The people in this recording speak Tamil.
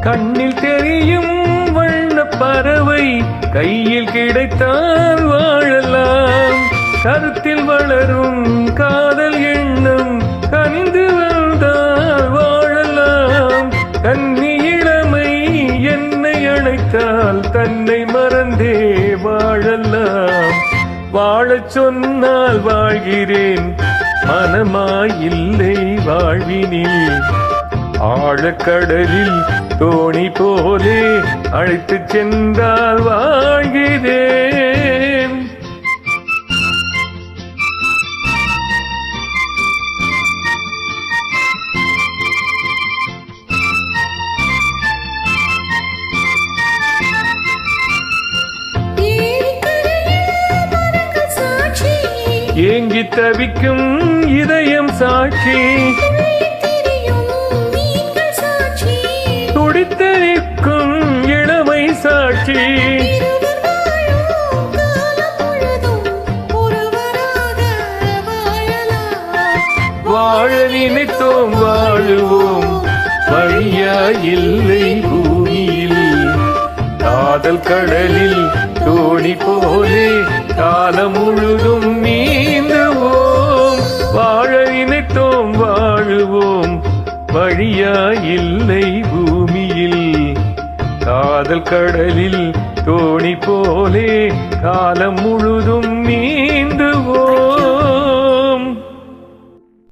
கண்ணில் தெரியும் வண்ண பறவை கையில் கிடைத்தால் வாழலாம். கருத்தில் வளரும் காதல் எண்ணம் கனிந்து வந்தால் வாழலாம். கன்னி இளமை என்னை அழைத்தால் தன்னை மறந்தே வாழலாம். வாழச் சொன்னால் வாழ்கிறேன், மனமாயில்லை வாழ்வினில். ஆழக்கடலில் தோணி போலே அழைத்துச் சென்றால் வாழ்கிறேன். ஏங்கி தவிக்கும் இதயம் சாட்சி, துடித்து நிற்கும் இளமை சாட்சி. வாழ நினைத்தோம் வாழுவோம், வழியா இல்லை பூமியில். காதல் கடலில் தோணி போலே காலம் முழுதும் நீந்துவோம். வாழ நினைத்தோம் வாழுவோம், வழியா இல்லை பூமியில். காதல் கடலில் தோணி போலே காலம் முழுதும் நீந்துவோம்.